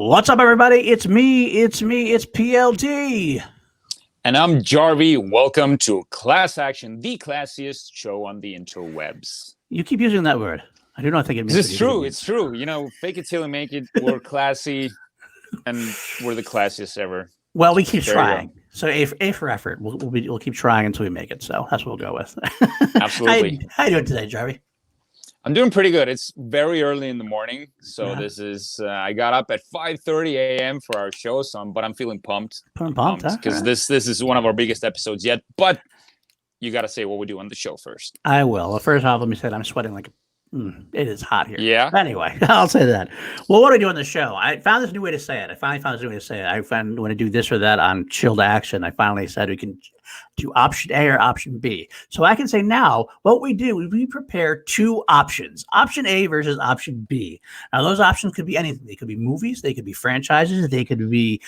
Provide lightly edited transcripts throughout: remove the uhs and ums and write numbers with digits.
What's up, everybody? It's me. It's PLD. And I'm Jarvi. Welcome to Class Action, the classiest show on the interwebs. You keep using that word. I do not think it means It's true. It's true. You know, fake it till you make it. We're classy, and we're the classiest ever. Well, we keep trying. So A for effort. We'll keep trying until we make it. So that's what we'll go with. Absolutely. How you doing today, Jarvi? I'm doing pretty good. It's very early in the morning, so this is. I got up at 5:30 a.m. for our show, but I'm feeling pumped. Pumped, because this is one of our biggest episodes yet. But you got to say what we do on the show first. I will. Well, first off, let me say that I'm sweating like. It is hot here. Yeah. Anyway, I'll say that. Well, what do we do on the show? I found this new way to say it. I finally found this new way to say it. I found when I do this or that on Chilled Action, I finally said we can do option A or option B. So I can say now what we do is we prepare two options, option A versus option B. Now, those options could be anything. They could be movies. They could be franchises. They could be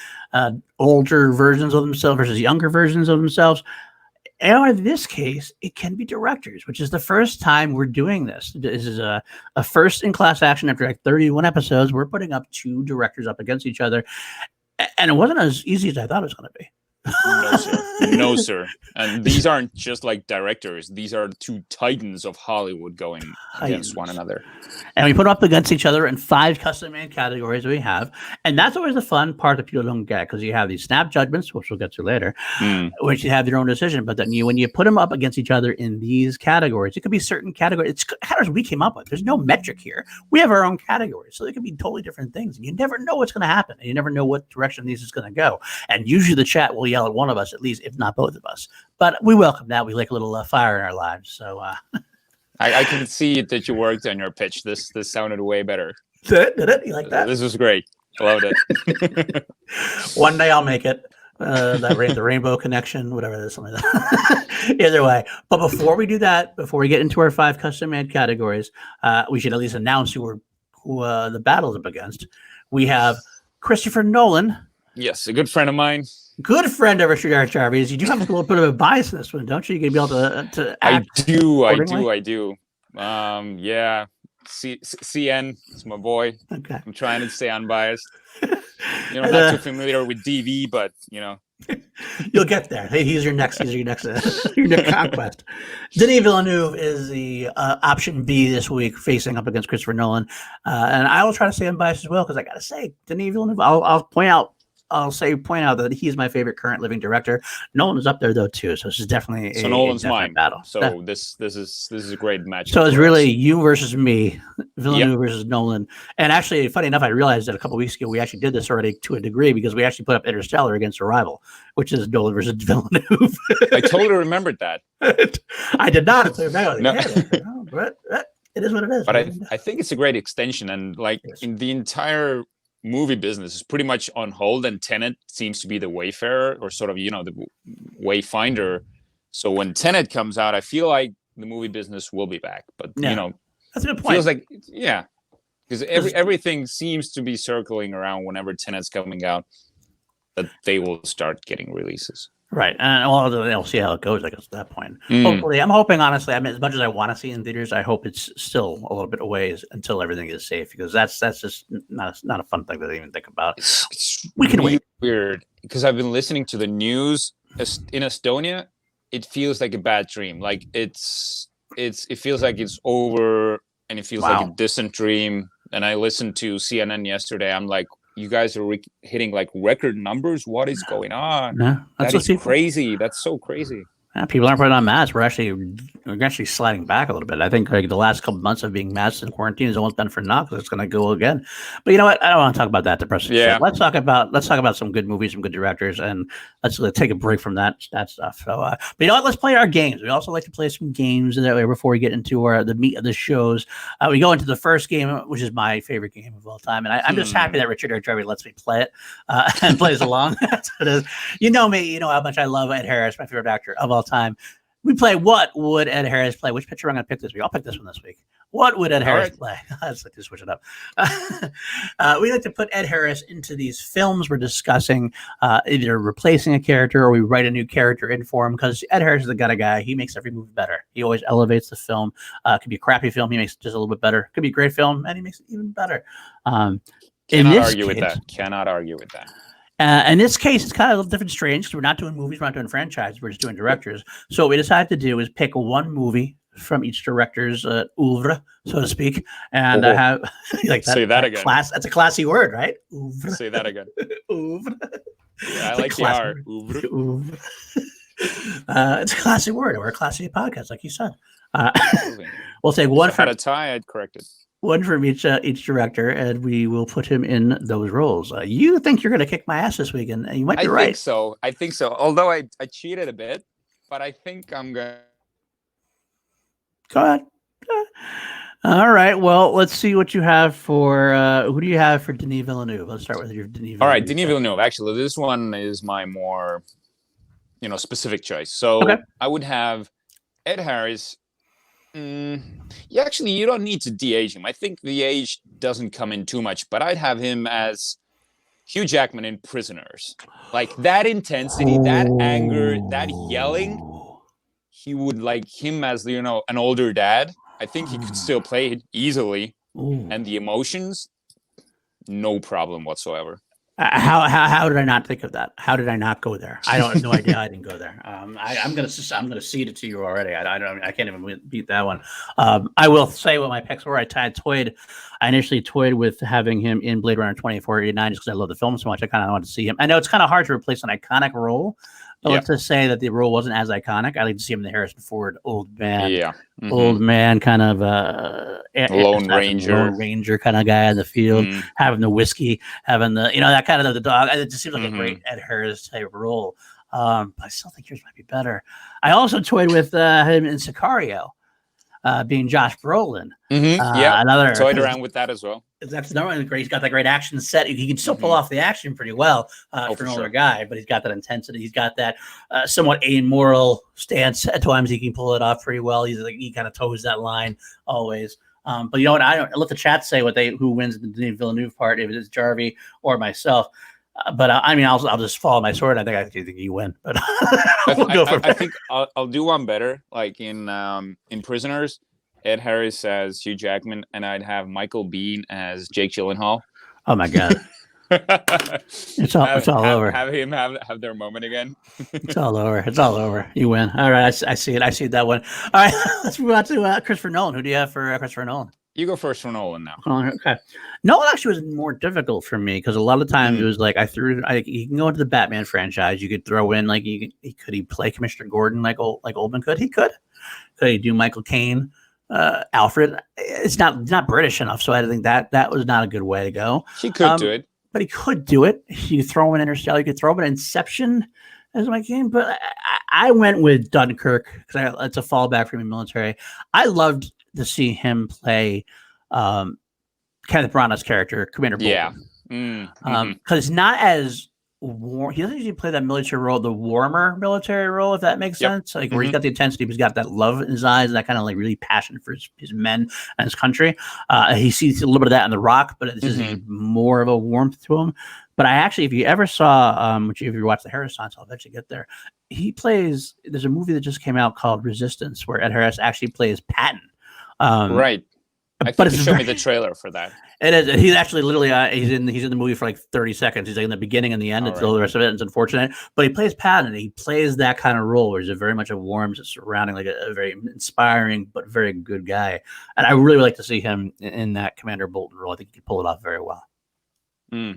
older versions of themselves versus younger versions of themselves. And in this case, it can be directors, which is the first time we're doing this. This is a first in class action after like 31 episodes. We're putting up two directors up against each other. And it wasn't as easy as I thought it was going to be. No, sir. No, sir. And these aren't just like directors. These are two titans of Hollywood going against one another. And we put them up against each other in 5 custom-made categories we have. And that's always the fun part that people don't get, because you have these snap judgments, which we'll get to later, which you have your own decision. But then when you put them up against each other in these categories, it could be certain categories. It's categories we came up with. There's no metric here. We have our own categories. So they could be totally different things. And you never know what's going to happen. And you never know what direction these is going to go. And usually the chat will yell at one of us, at least, if not both of us. But we welcome that. We like a little fire in our lives. So I can see that you worked on your pitch. This sounded way better. Did it? You like that? This was great. I loved it. One day I'll make it. The rainbow connection, whatever it is, something like that. Either way. But before we do that, before we get into our 5 custom-made categories, we should at least announce who the battle's up against. We have Christopher Nolan. Yes, a good friend of mine. Good friend of Richard R. Jarvis. You do have a little bit of a bias in this one, don't you? You're gonna be able to act I do. Yeah. CN is my boy. Okay. I'm trying to stay unbiased. You know, not too familiar with DV, but you know. You'll get there. Hey, he's your next conquest. Denis Villeneuve is the option B this week, facing up against Christopher Nolan. And I will try to stay unbiased as well, because I gotta say, Denis Villeneuve, I'll point out that he's my favorite current living director. Nolan is up there though too, so this is definitely Nolan's mine battle. So this is a great match. So it's really you versus me, Villeneuve versus Nolan. And actually, funny enough, I realized that a couple of weeks ago we actually did this already to a degree, because we actually put up Interstellar against Arrival, which is Nolan versus Villeneuve. I totally remembered that. I did not. So but it is what it is. But I think it's a great extension, and like in the entire movie business is pretty much on hold, and Tenet seems to be the wayfarer, or sort of, you know, the wayfinder. So when Tenet comes out, I feel like the movie business will be back. But you know, that's a good point. Feels like because everything seems to be circling around whenever Tenet's coming out, that they will start getting releases. Right, and they'll see how it goes, I guess, at that point. Hopefully, I'm hoping, honestly, I mean, as much as I want to see in theaters, I hope it's still a little bit of ways until everything is safe, because that's just not a fun thing to even think about. We can wait. Weird, because I've been listening to the news in Estonia. It feels like a bad dream. Like it feels like it's over, and it feels like a distant dream. And I listened to CNN yesterday. I'm like, you guys are hitting like record numbers. What is going on? That is crazy. That's so crazy. Yeah, people aren't putting on masks. We're actually sliding back a little bit. I think like the last couple months of being masked in quarantine is almost done for naught, because it's going to go again. But you know what? I don't want to talk about that depressing shit. Let's talk about some good movies, some good directors, and let's take a break from that stuff. So, but you know what? Let's play our games. We also like to play some games that way before we get into the meat of the shows. We go into the first game, which is my favorite game of all time, and I'm just happy that Richard R. Jarvi lets me play it and plays along. That's what it is. You know me. You know how much I love Ed Harris, my favorite actor of all time. We play What Would Ed Harris Play? Which picture I'm going to pick this week? I'll pick this one this week. What would Ed Harris play? Let's like to switch it up. We like to put Ed Harris into these films we're discussing, either replacing a character or we write a new character in for him, because Ed Harris is the kind of guy, he makes every movie better. He always elevates the film. It could be a crappy film, he makes it just a little bit better. It could be a great film, and he makes it even better. Cannot argue with that. Cannot argue with that. In this case, it's kind of a little different, strange, because we're not doing movies, we're not doing franchises, we're just doing directors. So what we decided to do is pick one movie from each director's oeuvre, so to speak, and have like that. Say that again. That's a classy word, right? Oeuvre. Say that again. Oeuvre. Yeah, I like the R. Oeuvre. It's a classy word. We're a classy podcast, like you said. We'll take one for a tie. I'd correct it. One from each director, and we will put him in those roles. You think you're going to kick my ass this week, and you might be right. I think so. Although I cheated a bit, but I think I'm going to. Go ahead. All right. Well, let's see what you have for. Who do you have for Denis Villeneuve? Let's start with your Denis Villeneuve. All right, Denis Villeneuve. Actually, this one is my more, specific choice. So I would have Ed Harris. Actually, you don't need to de-age him. I think the age doesn't come in too much, but I'd have him as Hugh Jackman in Prisoners. Like that intensity, that anger, that yelling. He would like him as an older dad. I think he could still play it easily, and the emotions, no problem whatsoever. How did I not think of that? How did I not go there? I don't have no idea. I didn't go there. I'm gonna cede it to you already. I can't even beat that one. I will say what my picks were. I initially toyed with having him in Blade Runner 2049 just because I love the film so much. I kind of wanted to see him. I know it's kind of hard to replace an iconic role. But let's just say that the role wasn't as iconic. I like to see him in the Harrison Ford old man, old man kind of Lone Ranger kind of guy in the field, having the whiskey, having the that kind of the dog. It just seems like a great Ed Harris type role. But I still think yours might be better. I also toyed with him in Sicario, being Josh Brolin. Another toyed around with that as well. That's another great. He's got that great action set. He can still pull off the action pretty well for an older guy, but he's got that intensity. He's got that somewhat amoral stance. At times, he can pull it off pretty well. He kind of toes that line always. But you know what? I'll let the chat say who wins the Denis Villeneuve part, if it's Jarvi or myself. But I'll just follow my sword. I think you win. But we'll go from there. I think I'll do one better. Like in Prisoners, Ed Harris as Hugh Jackman, and I'd have Michael Biehn as Jake Gyllenhaal. Oh my god! It's all over. Have him have their moment again. It's all over. It's all over. You win. All right, I see it. I see that one. All right, let's move on to Christopher Nolan. Who do you have for Christopher Nolan? You go first for Nolan now. Okay. Nolan actually was more difficult for me because a lot of times it was like you can go into the Batman franchise. You could throw in could he play Commissioner Gordon like Oldman could? He could. Could he do Michael Caine? Alfred, it's not British enough, so I think that was not a good way to go. He could do it, but he could do it. You throw him in Interstellar, you could throw him in Inception as my game, but I went with Dunkirk because it's a fallback for me military. I loved to see him play Kenneth Branagh's character, Commander Bolton. Because it's not as warm. He doesn't usually play that military role, the warmer military role, if that makes sense. Like where he's got the intensity, but he's got that love in his eyes and that kind of really passion for his men and his country. He sees a little bit of that in The Rock, but it's just more of a warmth to him. But I actually, if you ever saw, if you watch the Harris Science, I'll eventually get there. There's a movie that just came out called Resistance, where Ed Harris actually plays Patton. Right. I think you showed me the trailer for that. It is. He's actually literally he's in the movie for like 30 seconds. He's like in the beginning and the end until the rest of it. It's unfortunate, but he plays Patton. And he plays that kind of role where he's very much a warm, surrounding like a very inspiring but very good guy. And I really would like to see him in that Commander Bolton role. I think he could pull it off very well. Now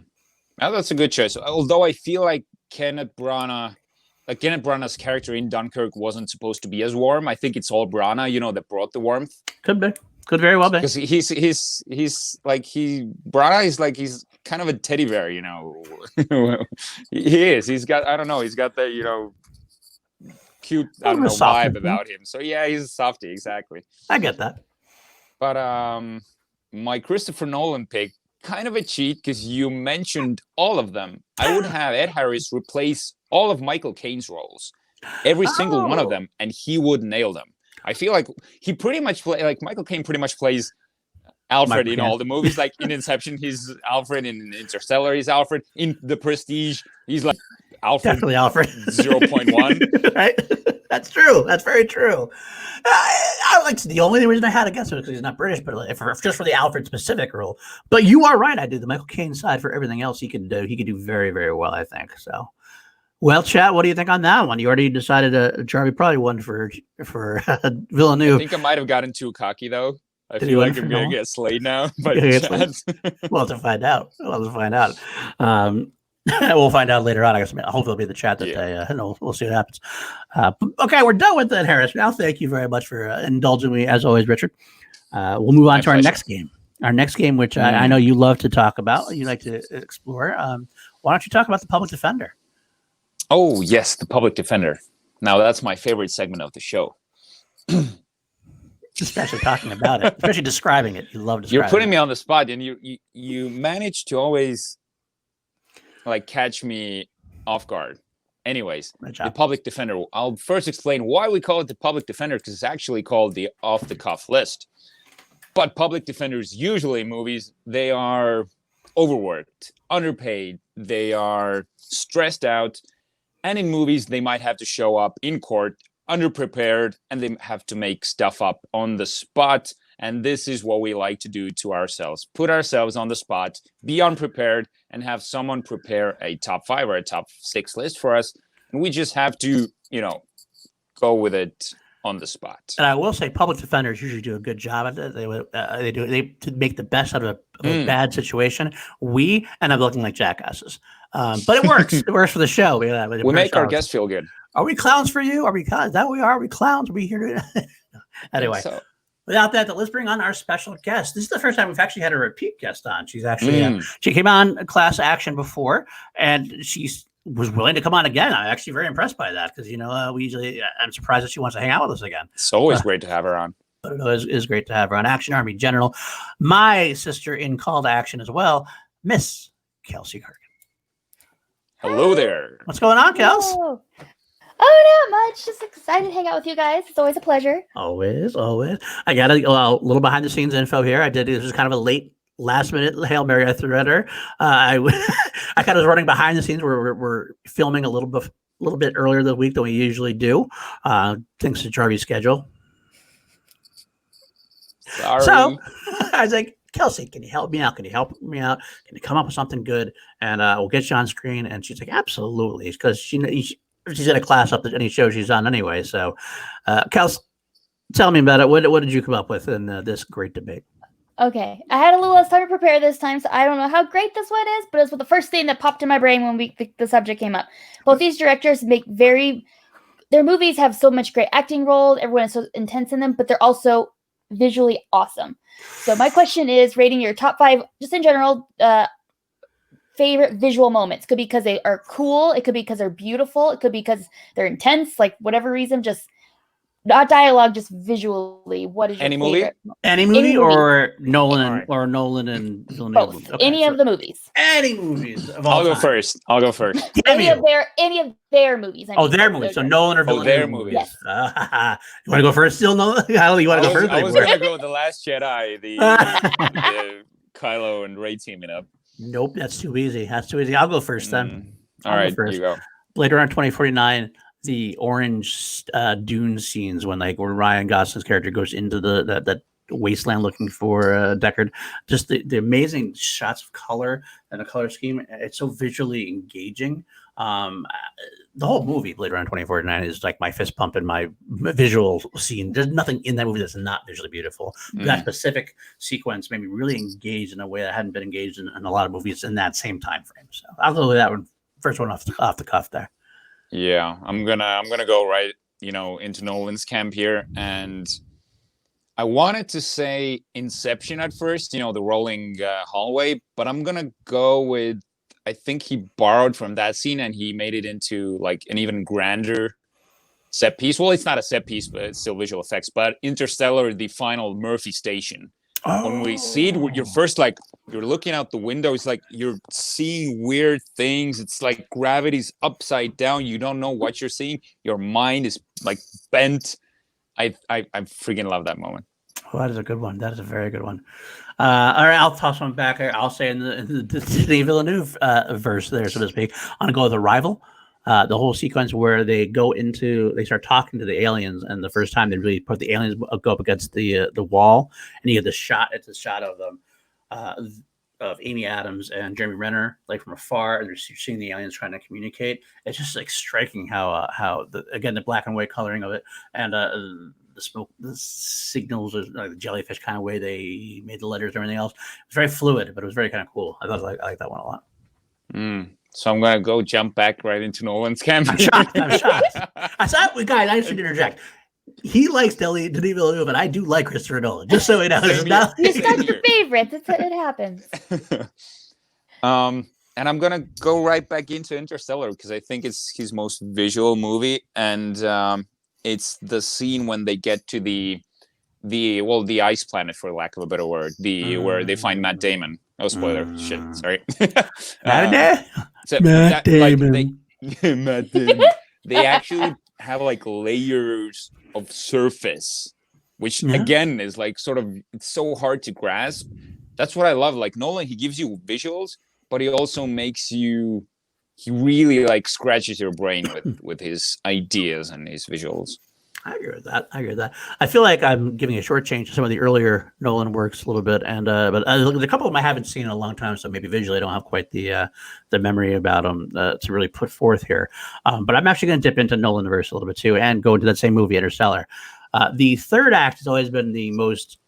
that's a good choice. Although I feel like Kenneth Branagh's character in Dunkirk wasn't supposed to be as warm. I think it's all Branagh, that brought the warmth. Could be. Could very well be. Because Branagh is like he's kind of a teddy bear, He is. He's got that, cute vibe about him. So yeah, he's a softie, exactly. I get that. But my Christopher Nolan pick, kind of a cheat because you mentioned all of them. I would have Ed Harris replace all of Michael Caine's roles, every single one of them, and he would nail them. I feel like he pretty much Michael Caine pretty much plays Alfred in all the movies. Like in Inception, he's Alfred. In Interstellar, he's Alfred. In The Prestige, he's like Alfred. Definitely Alfred. 0.1. Right? That's true. That's very true. I like the only reason I had to guess it was because he's not British, but just for the Alfred specific role. But you are right. I did the Michael Caine side for everything else he could do. He could do very, very well, I think. So, well, chat. What do you think on that one? You already decided Jarvi probably won for Villeneuve. I think I might have gotten too cocky though. I feel like I'm gonna get slayed now. But we'll have to find out. We'll find out. Later on. I guess hopefully it'll be the chat that day. We'll see what happens. Okay, we're done with that, Harris. Now, thank you very much for indulging me as always, Richard. We'll move on to our next game. Our next game, which I know you love to talk about, you like to explore. Why don't you talk about the Public Defender? Oh yes, the Public Defender. Now that's my favorite segment of the show. Especially talking about it, especially describing it. You love describing. You're putting me on the spot, and you manage to always catch me off guard. Anyways, the Public Defender. I'll first explain why we call it the Public Defender, because it's actually called the off-the-cuff list. But Public Defenders, usually in movies, they are overworked, underpaid, they are stressed out, and in movies, they might have to show up in court underprepared, and they have to make stuff up on the spot. And this is what we like to do to ourselves. Put ourselves on the spot, be unprepared, and have someone prepare a top 5 or a top 6 list for us. And we just have to, go with it on the spot. And I will say Public Defenders usually do a good job at it. They to make the best out of a bad situation. We end up looking like jackasses. But it works. It works for the show. We make our guests feel good. Are we clowns for you? Are we clowns? That we are? Are we clowns? Are we here to anyway? Without that, let's bring on our special guest. This is the first time we've actually had a repeat guest on. She's actually she came on Class Action before, and she was willing to come on again. I'm actually very impressed by that because we usually I'm surprised that she wants to hang out with us again. It's always great to have her on. But it is great to have her on. Action Army General, my sister in Call to Action as well, Miss Kelsey Kirkland. Hello there. What's going on, Kels? Oh, not much. Just excited to hang out with you guys. It's always a pleasure. Always. I got a little behind the scenes info here. This was kind of a last minute Hail Mary I threw at her. I kind of was running behind the scenes. We're filming a little bit earlier this week than we usually do. Thanks to Jarvi's schedule. Sorry. So I was like, Kelsey, can you help me out? Can you come up with something good? And we'll get you on screen. And she's like, absolutely. Because she's in a class up to any show she's on anyway. So, Kels, tell me about it. What did you come up with in this great debate? Okay. I had a little less time to prepare this time, so I don't know how great this one is, but it's the first thing that popped in my brain when the subject came up. Both these directors make their movies have so much great acting roles. Everyone is so intense in them, but they're also visually awesome. So my question is rating your top 5, just in general, favorite visual moments. Could be because they are cool. It could be because they're beautiful. It could be because they're intense, whatever reason, just not dialogue, just visually. What is your favorite? Any movie or Nolan and Villeneuve? Both. Okay, any of the movies. Any movies. I'll go first. Any of their movies. Their movies. So Nolan or Villeneuve. Their movies. Yes. You want to go first still, Nolan? You want to go first? I was going to go with The Last Jedi, the Kylo and Rey teaming up. Nope, that's too easy. I'll go first then. All right, you go. Blade Runner 2049, the orange dune scenes when Ryan Gosling's character goes into that wasteland looking for Deckard. Just the amazing shots of color and the color scheme. It's so visually engaging. The whole movie, Blade Runner 2049, is like my fist pump in my visual scene. There's nothing in that movie that's not visually beautiful. That specific sequence made me really engaged in a way that I hadn't been engaged in a lot of movies in that same time frame. So I'll go with that one. First one off the cuff there. Yeah, I'm gonna go right, into Nolan's camp here, and I wanted to say Inception at first, the rolling hallway, but I'm gonna go with. I think he borrowed from that scene and he made it into an even grander set piece. Well, it's not a set piece, but it's still visual effects. But Interstellar, the final Murphy station. When we see it, you're first you're looking out the window. It's you're seeing weird things. It's like gravity's upside down. You don't know what you're seeing. Your mind is bent. I freaking love that moment. Oh, that is a good one. That is a very good one. All right, I'll toss one back here. I'll say in the Denis Villeneuve verse there, so to speak. I'm going to go with Arrival. The whole sequence where they start talking to the aliens, and the first time they really put the aliens go up against the wall, and you get the shot. It's a shot of them. Of Amy Adams and Jeremy Renner, like from afar, and you're seeing the aliens trying to communicate. It's just like striking how the black and white coloring of it, and the smoke, the signals, like the jellyfish kind of way they made the letters and everything else. It's very fluid, but it was very kind of cool. I like that one a lot. So I'm gonna jump back right into Nolan's camp. I'm shocked. Guys, I should interject. He likes Denis Villeneuve, and I do like Christopher Nolan. Just so we know, he's not your favorite. It happens. And I'm gonna go right back into Interstellar because I think it's his most visual movie, and it's the scene when they get to the ice planet, for lack of a better word, where they find Matt Damon. No spoiler. Shit. Sorry. Matt Damon. Matt Damon. They actually have like layers of surface, which again is like it's so hard to grasp. That's what I love. Like Nolan, he gives you visuals, but he also he really like scratches your brain with his ideas and his visuals. I agree with that. I feel like I'm giving a short change to some of the earlier Nolan works a little bit, and but a couple of them I haven't seen in a long time, so maybe visually I don't have quite the memory about them to really put forth here. But I'm actually going to dip into Nolanverse a little bit too, and go into that same movie, Interstellar. The third act has always been the most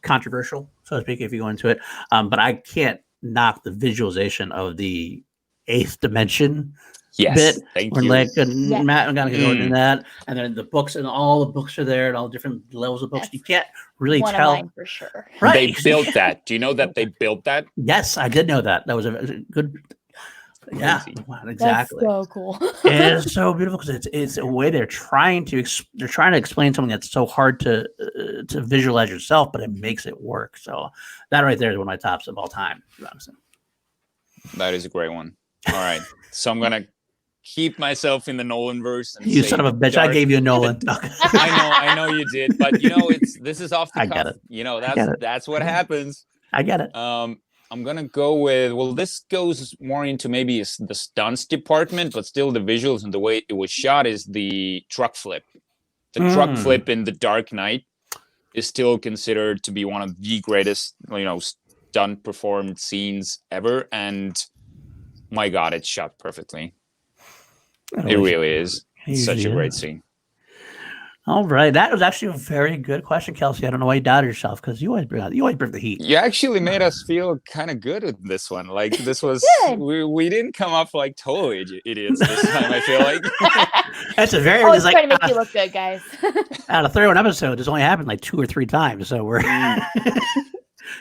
controversial, so to speak, if you go into it. But I can't knock the visualization of the eighth dimension. Yes, thank you. Like Matt, I'm gonna go into that, and then the books, and all the books are there, and all different levels of books. You can't really tell. Of mine for sure. Right? They built that. Do you know that they built that? Yes, I did know that. That was a good. Yeah, exactly. That's so cool. It's so beautiful because it's a way they're trying to explain something that's so hard to visualize yourself, but it makes it work. So that right there is one of my tops of all time. That is a great one. All right, so I'm gonna keep myself in the Nolanverse. You son of a bitch! I gave you a Nolan. I know you did, but this is off the cuff. Get it. That's what happens. I get it. I'm gonna go with this goes more into maybe the stunts department, but still the visuals and the way it was shot is the truck flip. The truck flip in The Dark Knight is still considered to be one of the greatest, stunt performed scenes ever, and my God, it's shot perfectly. It really is. Such a great scene. All right, that was actually a very good question, Kelsey. I don't know why you doubted yourself because you always bring the heat. You actually made us feel kind of good with this one. Like this was we didn't come up like total idiots this time. I feel like that's a very. I was trying to make you look good, guys. Out of 31 episodes, it's only happened like 2 or 3 times. So we're.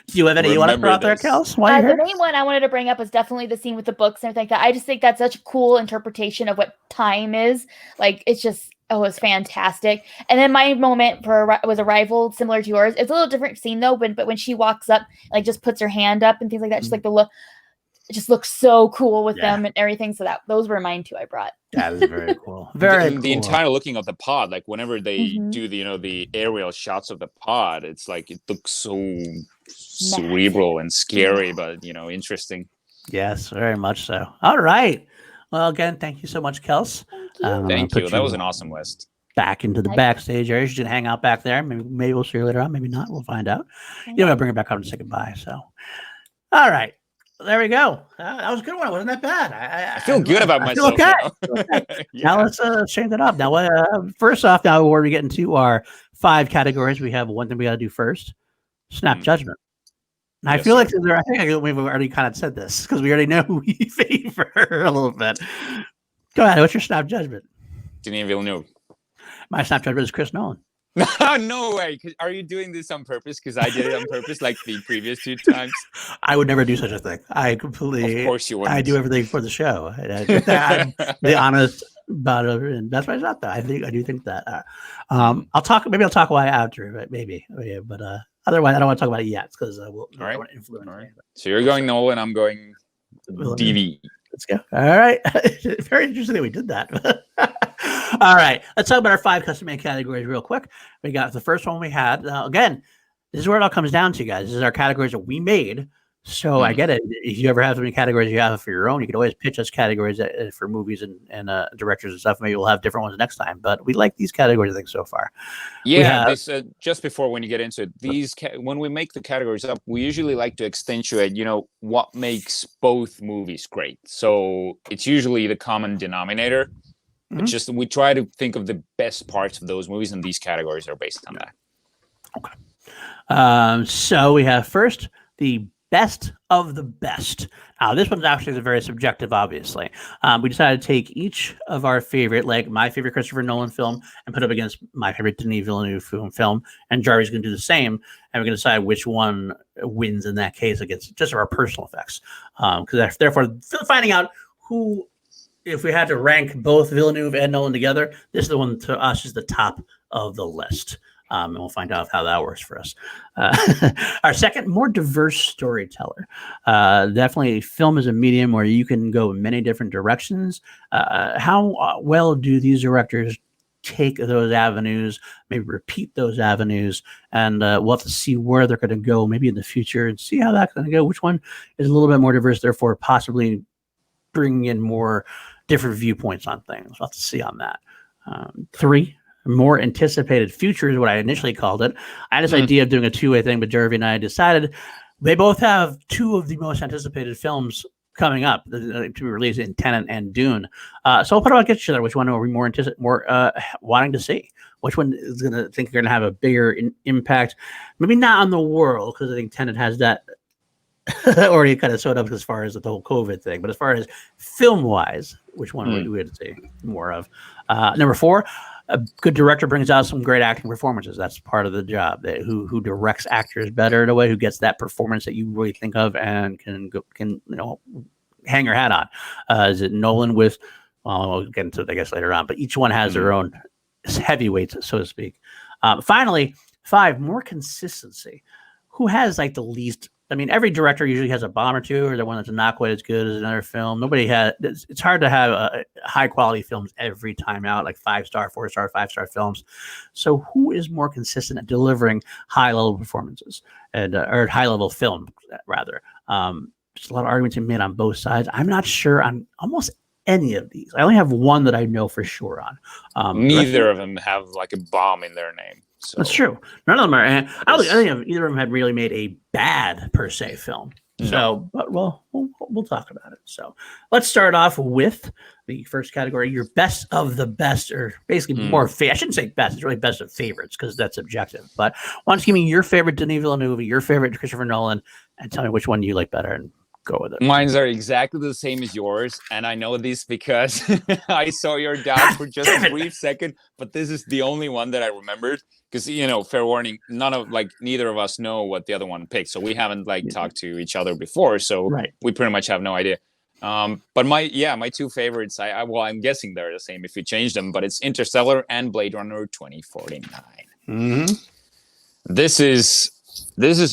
Do you have any you want to throw out there, Kels? The main one I wanted to bring up was definitely the scene with the books and everything like that. I just think that's such a cool interpretation of what time is. Like, it's just, it was fantastic. And then my moment was Arrival, similar to yours. It's a little different scene though, but when she walks up, like just puts her hand up and things like that, just like the look, it just looks so cool with them and everything. So those were mine too. I brought. That is very cool. Very cool. The entire looking of the pod, like whenever they do the aerial shots of the pod, it's like it looks so cerebral and scary, but interesting. Yes, very much so. All right. Well, again, thank you so much, Kels. Thank you. That was an awesome list. Back into the backstage area. You should hang out back there. Maybe we'll see her later on. Maybe not. We'll find out. I'll bring her back up and say goodbye. So, all right. There we go. That was a good one. It wasn't that bad. I feel good about myself. Okay. Now let's change it up. Now, first off, now we're getting to our 5 categories. We have one thing we got to do first: snap judgment. And I feel like I think we've already kind of said this because we already know who we favor a little bit. Go ahead. What's your snap judgment? Denis Villeneuve. My snap judgment is Chris Nolan. No way. Are you doing this on purpose? Because I did it on purpose like the previous 2 times. I would never do such a thing. I completely. Of course you wouldn't. I do everything for the show. I'm be honest about it, and that's why it's not that. I do think that. I'll talk. Maybe I'll talk about it after, but maybe. But otherwise, I don't want to talk about it yet because I want to influence. All right. So you're going Nolan. I'm going DV. Let's go. All right. Very interesting that we did that. All right. Let's talk about our 5 custom-made categories real quick. We got the first one we had. Again, this is where it all comes down to, guys. This is our categories that we made So I get it. If you ever have so many categories you have for your own, you can always pitch us categories for movies and directors and stuff. Maybe we'll have different ones next time. But we like these categories, I think, so far. Yeah, this just before when you get into it, when we make the categories up, we usually like to accentuate, what makes both movies great. So it's usually the common denominator. It's just we try to think of the best parts of those movies, and these categories are based on that. Okay. So we have first the best of the best. Now, this one's actually very subjective, obviously. We decided to take each of our favorite, like my favorite Christopher Nolan film, and put up against my favorite Denis Villeneuve film, and Jarvi's going to do the same, and we're going to decide which one wins in that case against just our personal effects. Because therefore, finding out who, if we had to rank both Villeneuve and Nolan together, this is the one to us is the top of the list. And we'll find out how that works for us. Our second, more diverse storyteller. Definitely film is a medium where you can go in many different directions. How well do these directors take those avenues, maybe repeat those avenues, and we'll have to see where they're going to go maybe in the future and see how that's going to go. Which one is a little bit more diverse, therefore possibly bringing in more different viewpoints on things. We'll have to see on that. 3, more anticipated future is what I initially called it. I had this idea of doing a two-way thing, but Jarvi and I decided they both have 2 of the most anticipated films coming up to be released in Tenet and Dune. So we'll put it against each other. Which one are we more wanting to see? Which one is going to have a bigger impact? Maybe not on the world, because I think Tenet has that already kind of sewed up as far as the whole COVID thing. But as far as film-wise, which one we would see more of? Number 4. A good director brings out some great acting performances. That's part of the job. Who directs actors better in a way, who gets that performance that you really think of and can hang your hat on. Is it Nolan with? Well, we'll get into it, I guess, later on. But each one has their own heavyweights, so to speak. Finally, 5, more consistency. Who has like the least? I mean, every director usually has a bomb or two, or the one that's not quite as good as another film. Nobody had. It's hard to have high quality films every time out, like 5-star, 4-star, 5-star films. So, who is more consistent at delivering high level performances and or high level film rather? There's a lot of arguments being made on both sides. I'm not sure on almost any of these. I only have one that I know for sure on. Neither of them have like a bomb in their name. So. That's true. None of them are. I don't think either of them had really made a bad per se film. No. So, but we'll talk about it. So, let's start off with the first category: your best of the best, or basically more. I shouldn't say best; it's really best of favorites because that's subjective. But why don't you give me your favorite Denis Villeneuve, your favorite Christopher Nolan, and tell me which one you like better, and go with it. Mines are exactly the same as yours, and I know this because I saw your doubt for just a brief second. But this is the only one that I remembered. Because, fair warning, neither of us know what the other one picked. So we haven't talked to each other before. So we pretty much have no idea. But my 2 favorites, I'm guessing they're the same if you change them, but it's Interstellar and Blade Runner 2049. This is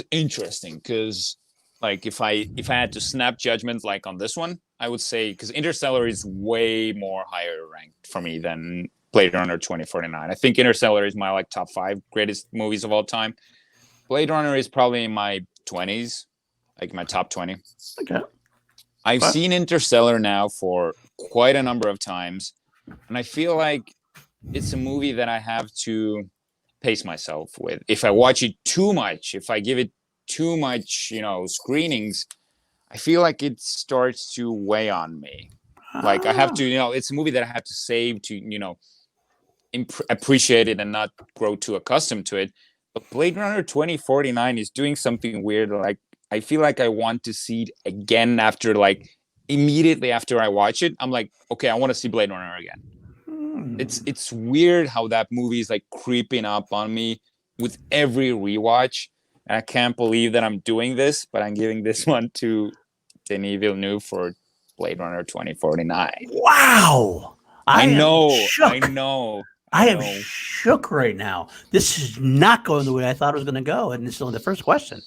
interesting because if I had to snap judgment on this one, I would say because Interstellar is way more higher ranked for me than Blade Runner 2049. I think Interstellar is my top 5 greatest movies of all time. Blade Runner is probably in my 20s, my top 20. Okay. I've seen Interstellar now for quite a number of times, and I feel like it's a movie that I have to pace myself with. If I watch it too much, if I give it too much, screenings, I feel like it starts to weigh on me. I have to, it's a movie that I have to save to, appreciate it and not grow too accustomed to it. But Blade Runner 2049 is doing something weird. I feel like I want to see it again after immediately after I watch it. I'm like, okay, I want to see Blade Runner again. It's weird how that movie is creeping up on me with every rewatch. And I can't believe that I'm doing this, but I'm giving this one to Denis Villeneuve for Blade Runner 2049. Wow. I know. I am shook right now. This is not going the way I thought it was going to go, and it's only the first question.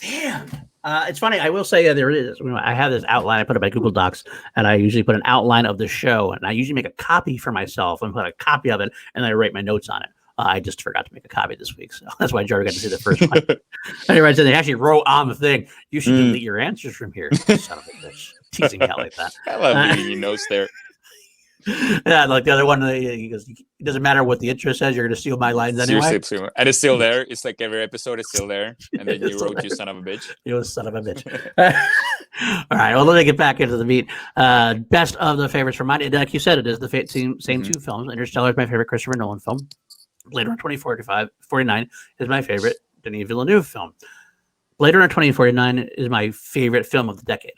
Damn. It's funny. I will say there is. I have this outline. I put it by Google Docs, and I usually put an outline of the show, and I usually make a copy for myself and put a copy of it, and then I write my notes on it. I just forgot to make a copy this week, so that's why Jarvi got to see the first one. And he writes in, they actually wrote on the thing, "You should delete your answers from here." Son of a bitch, teasing out like that. I love reading your notes there. Yeah, like the other one, he goes, "It doesn't matter what the intro says, you're going to steal my lines anyway." And it's still there. It's like every episode is still there. And then you wrote, "You son of a bitch." You son of a bitch. All right, well, let me get back into the meat. Best of the favorites for mine. Like you said, it is the same two films. Interstellar is my favorite Christopher Nolan film. Blade Runner 2049 is my favorite Denis Villeneuve film. Blade Runner 2049 is my favorite film of the decade.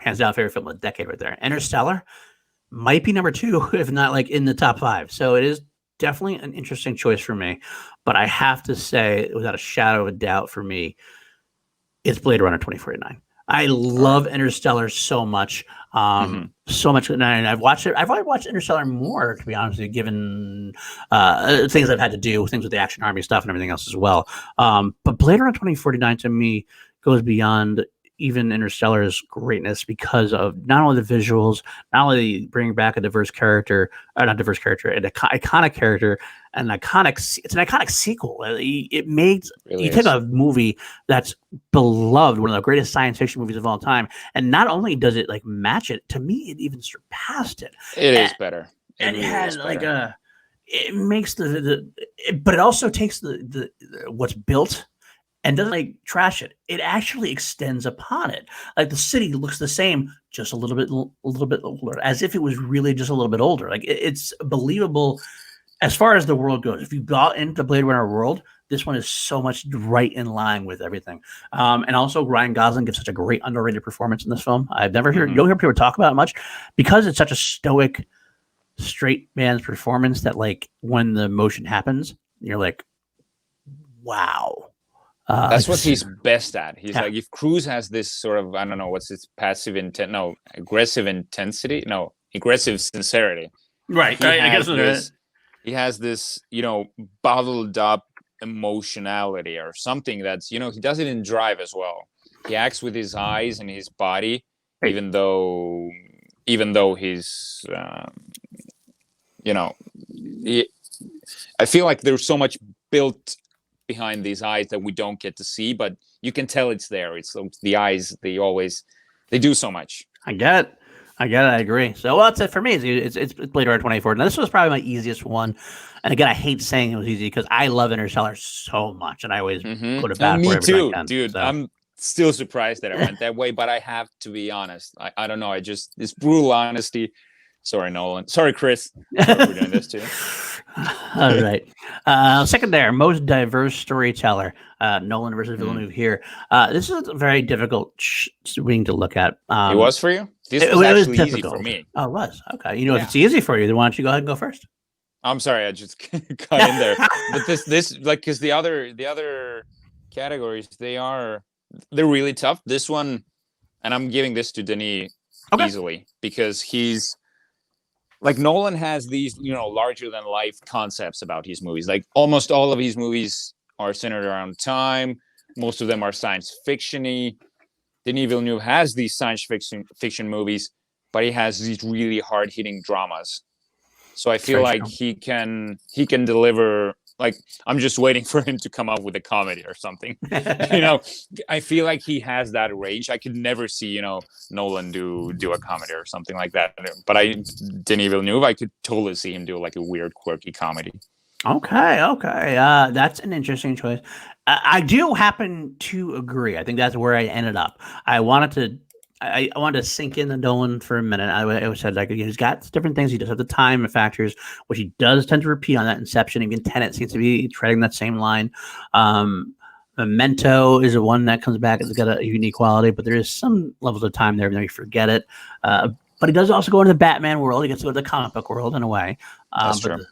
Hands down, favorite film of the decade right there. Interstellar might be number 2, if not like in the top 5. So it is definitely an interesting choice for me. But I have to say, without a shadow of a doubt for me, it's Blade Runner 2049. I love Interstellar so much. So much. And I've watched it. I've probably watched Interstellar more, to be honest with you, given things I've had to do, things with the Action Army stuff and everything else as well. But Blade Runner 2049 to me goes beyond even Interstellar's greatness because of not only the visuals, not only bringing back a diverse character, an iconic character, it's an iconic sequel. It makes you take a movie that's beloved, one of the greatest science fiction movies of all time, and not only does it like match it, to me it even surpassed it. It is better. And it has like it makes but it also takes the what's built and doesn't like trash it. It actually extends upon it. Like the city looks the same, just a little bit older, as if it was really just a little bit older. Like it's believable as far as the world goes. If you got into Blade Runner world, this one is so much right in line with everything. And also Ryan Gosling gives such a great underrated performance in this film. I've never heard, you don't hear people talk about it much because it's such a stoic, straight man's performance that like when the motion happens, you're like, wow. That's what he's best at. He's like, if Cruise has this sort of, I don't know, what's its aggressive intensity, aggressive sincerity. Right. He has this, bottled up emotionality or something that's, he does it in Drive as well. He acts with his eyes and his body, even though he's, I feel like there's so much built behind these eyes that we don't get to see, but you can tell it's there. It's the eyes. They do so much. I get it. I agree. So that's it for me. It's Blade Runner 2049. Now, this was probably my easiest one. And again, I hate saying it was easy because I love Interstellar so much, and I always put it back. Me too, dude. So. I'm still surprised that I went that way, but I have to be honest. I don't know. This brutal honesty. Sorry, Nolan. Sorry, Chris. Sorry for doing this too. All right. Second there, most diverse storyteller. Nolan versus Villeneuve here. This is a very difficult swing to look at. It was for you? This was actually easy for me. Oh, it was? Okay. If it's easy for you, then why don't you go ahead and go first? I'm sorry, I just cut in there. But this like, because the other categories, they're really tough. This one, and I'm giving this to Denis easily because he's like, Nolan has these, larger than life concepts about his movies. Like almost all of his movies are centered around time. Most of them are science fiction-y. Denis Villeneuve has these science fiction movies, but he has these really hard-hitting dramas. So I feel like he can deliver. Like, I'm just waiting for him to come up with a comedy or something. I feel like he has that range. I could never see, Nolan do a comedy or something like that. But Denis Villeneuve, I could totally see him do like a weird, quirky comedy. Okay. That's an interesting choice. I do happen to agree. I think that's where I ended up. I wanted to sink in the Nolan for a minute. I said, like, he's got different things. He does have the time factors, which he does tend to repeat on that Inception. Even Tenet seems to be treading that same line. Memento is one that comes back. It's got a unique quality, but there is some levels of time there. You forget it. But he does also go into the Batman world. He gets to go to the comic book world in a way. That's true.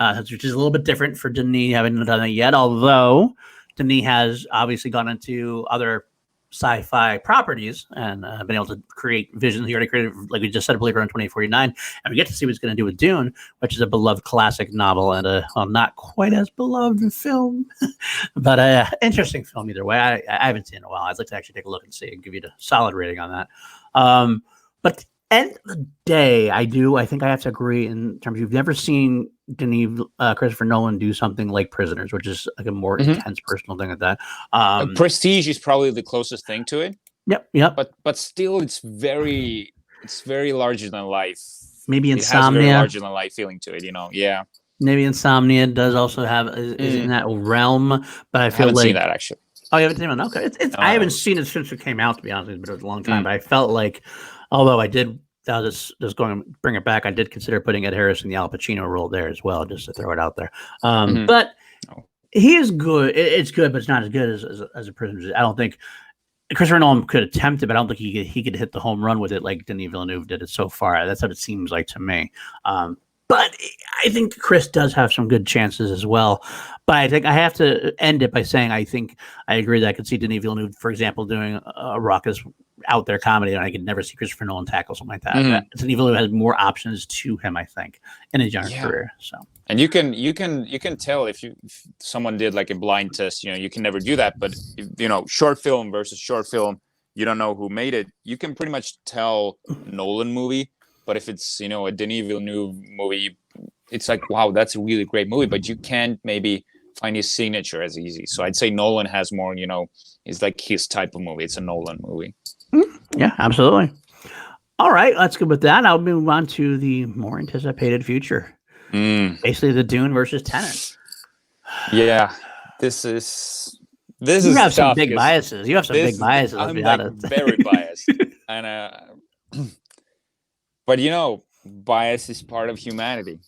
Which is a little bit different for Denis. Having done that yet, although Denis has obviously gone into other sci-fi properties and been able to create visions. He already created, like we just said, Blade Runner 2049, and we get to see what he's going to do with Dune, which is a beloved classic novel and a not quite as beloved film, but interesting film either way. I haven't seen it in a while. I'd like to actually take a look and see and give you a solid rating on that. But End of the day, I think I have to agree in terms of you've never seen Denis, Christopher Nolan do something like Prisoners, which is like a more intense personal thing at that. Prestige is probably the closest thing to it. Yep. But still, it's very larger than life. Maybe Insomnia. It has a very larger than life feeling to it, Yeah. Maybe Insomnia does also have is in that realm, but I feel haven't seen that actually. Oh, you haven't seen it? Okay, I haven't seen it since it came out, to be honest with you, but it was a long time. But I felt like, although I did, just going to bring it back, I did consider putting Ed Harris in the Al Pacino role there as well, just to throw it out there. But he is good. It's good, but it's not as good as a Prisoner. I don't think Christopher Nolan could attempt it, but I don't think he could hit the home run with it like Denis Villeneuve did it so far. That's what it seems like to me. But I think Chris does have some good chances as well. But I think I have to end it by saying I think I agree that I could see Denis Villeneuve, for example, doing a raucous out there comedy, and I could never see Christopher Nolan tackle something like that. Denis Villeneuve has more options to him, I think, in his younger career. So, and you can tell if someone did like a blind test, you can never do that. But short film versus short film, you don't know who made it. You can pretty much tell Nolan movie. But if it's, a Denis Villeneuve movie, it's like, wow, that's a really great movie. But you can't maybe find his signature as easy. So I'd say Nolan has more, it's like his type of movie. It's a Nolan movie. Yeah, absolutely. All right, let's go with that. I'll move on to the more anticipated future. Basically, the Dune versus Tenet. Yeah, this is you have some big biases. You have some big biases. I'm like very biased. And but bias is part of humanity.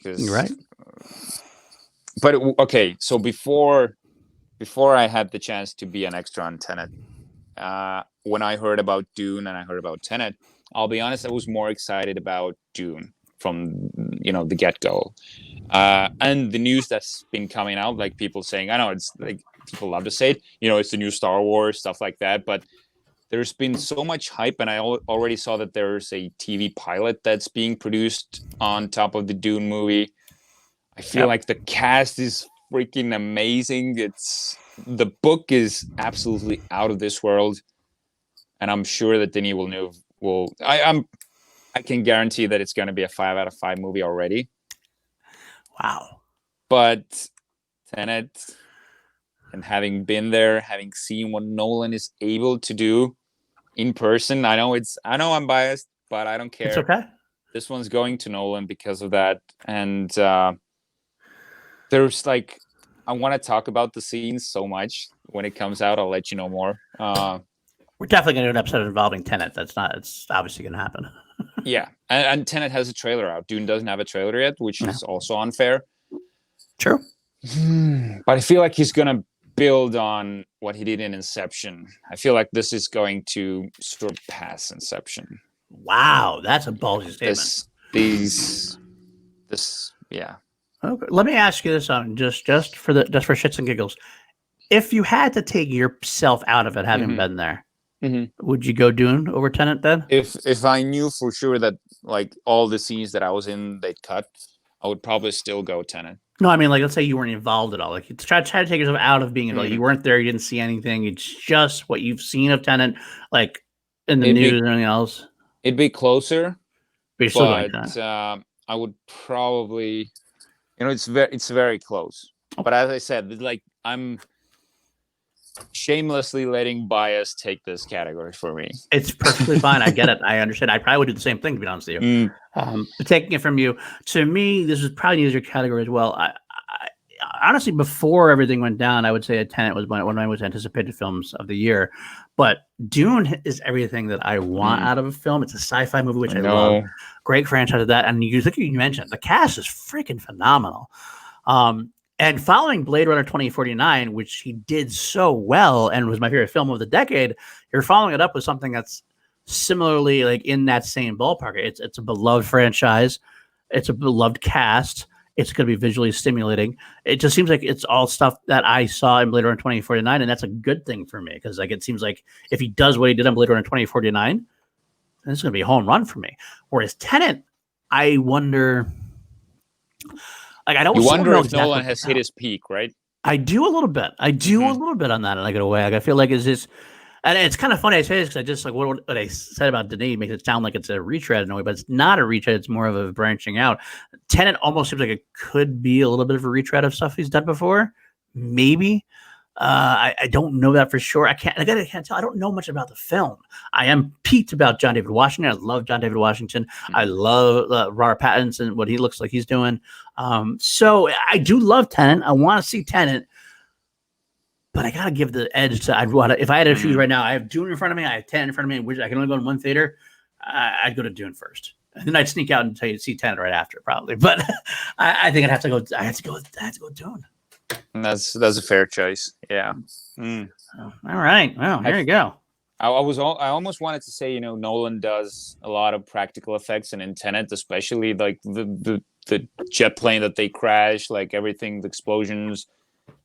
You're right. But okay, so before I had the chance to be an extra on Tenet, when I heard about Dune and I heard about Tenet, I'll be honest, I was more excited about Dune from the get-go. And the news that's been coming out, like people saying, I know it's like people love to say it, it's the new Star Wars, stuff like that, but there's been so much hype, and I already saw that there's a TV pilot that's being produced on top of the Dune movie. I feel like the cast is freaking amazing. The book is absolutely out of this world, and I'm sure that Denis Villeneuve will. I can guarantee that it's going to be a 5 out of 5 movie already. Wow! But Tenet, and having been there, having seen what Nolan is able to do in person, I know I'm biased, but I don't care. It's okay. This one's going to Nolan because of that. And there's like, I want to talk about the scenes so much. When it comes out, I'll let you know more. We're definitely going to do an episode involving Tenet. It's obviously going to happen. Yeah. And Tenet has a trailer out. Dune doesn't have a trailer yet, which is also unfair. True. But I feel like he's going to build on what he did in Inception. I feel like this is going to surpass Inception. Wow, that's a ballsy statement. This, yeah. Okay, let me ask you this: just for shits and giggles, if you had to take yourself out of it, having been there, would you go Dune over Tenet then? If I knew for sure that like all the scenes that I was in they'd cut, I would probably still go Tenet. No, I mean, like, let's say you weren't involved at all. Like, try to take yourself out of being involved. You weren't there. You didn't see anything. It's just what you've seen of Tenet, like in the news and anything else. It'd be closer, but I would probably, it's very close. But as I said, like I'm shamelessly letting bias take this category for me. It's perfectly fine. I get it. I understand. I probably would do the same thing, to be honest with you. But taking it from you, to me, this is probably an easier category as well. I honestly, before everything went down, I would say Tenet was one of my most anticipated films of the year. But Dune is everything that I want out of a film. It's a sci-fi movie, which I love. Great franchise of that. And you mentioned, the cast is freaking phenomenal. And following Blade Runner 2049, which he did so well and was my favorite film of the decade, you're following it up with something that's similarly like in that same ballpark. It's a beloved franchise. It's a beloved cast. It's going to be visually stimulating. It just seems like it's all stuff that I saw in Blade Runner 2049, and that's a good thing for me because like it seems like if he does what he did on Blade Runner 2049, then it's going to be a home run for me. Whereas Tenet, I wonder. Like I don't. You wonder if Nolan has hit his peak, right? I do a little bit. A little bit on that in a good way. Like I feel like it's just. And it's kind of funny I say this because I just like what I said about Denis makes it sound like it's a retread in a way, but it's not a retread. It's more of a branching out. Tenet almost seems like it could be a little bit of a retread of stuff he's done before. Maybe. I don't know that for sure. I can't tell. I don't know much about the film. I am piqued about John David Washington. I love John David Washington. I love Robert Pattinson, what he looks like he's doing. So I do love Tenet. I want to see Tenet, but I gotta give the edge to. If I had to choose right now, I have Dune in front of me. I have Tenet in front of me, which I can only go in one theater. I'd go to Dune first, and then I'd sneak out and see Tenet right after, probably. But I think I'd have to go. I have to go Dune. That's a fair choice. Yeah. All right. Well, there you go. I almost wanted to say, Nolan does a lot of practical effects, and in Tenet, especially like the jet plane that they crash, like everything, the explosions.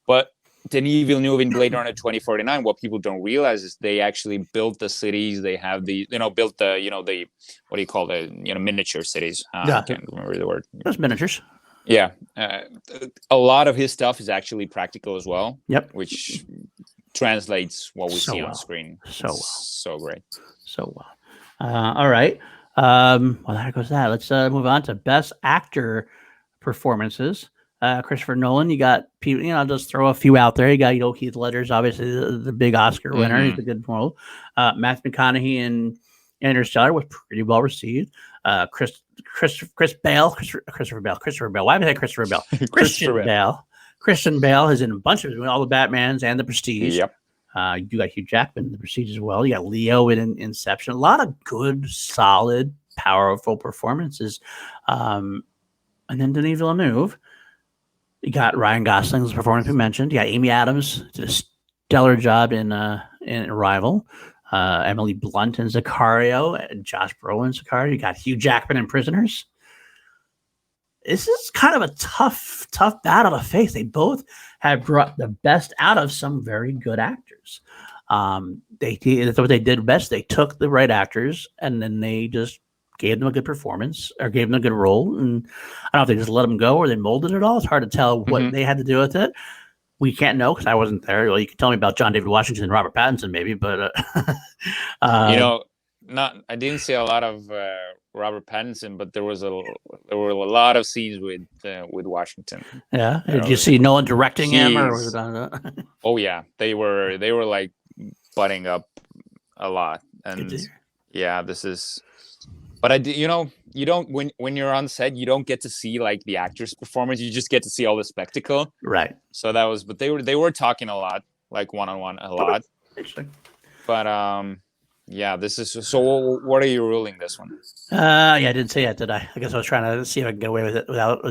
But Denis Villeneuve in Blade Runner 2049, what people don't realize is they actually built the cities. They have built the what do you call the miniature cities? I can't remember the word. Those miniatures. Yeah, a lot of his stuff is actually practical as well. Yep, which translates what we see on screen. So great. So well. All right. Well, there goes that. Let's move on to Best Actor performances. Christopher Nolan. You got people. I'll just throw a few out there. You got Heath Ledger's obviously the big Oscar winner. He's a good role. Matthew McConaughey in Interstellar was pretty well received. Christopher Bale. Why did I say Christopher Bale? Christian Bale is in a bunch of all the Batmans and The Prestige. Yep. You got Hugh Jackman in The Prestige as well. You got Leo in Inception. A lot of good, solid, powerful performances. And then Denis Villeneuve. You got Ryan Gosling's performance we mentioned. You got Amy Adams did a stellar job in Arrival. Emily Blunt in Sicario, and Josh Brolin in Sicario. You got Hugh Jackman in Prisoners. This is kind of a tough battle to face. They both have brought the best out of some very good actors. That's what they did best. They took the right actors and then they just gave them a good performance or gave them a good role. And I don't know if they just let them go or they molded it all. It's hard to tell what they had to do with it. We can't know because I wasn't there. Well, you can tell me about John David Washington and Robert Pattinson, maybe, but I didn't see a lot of Robert Pattinson, but there were a lot of scenes with Washington. Yeah, did you see Nolan directing him, or was it Oh yeah, they were like butting up a lot, and yeah, this is. But you don't when you're on set, you don't get to see like the actor's performance. You just get to see all the spectacle. Right. So that was, but they were talking a lot, like one-on-one a lot. Interesting. But yeah, this is so. What are you ruling this one? Yeah, I didn't say that, did I? I guess I was trying to see if I can get away with it without.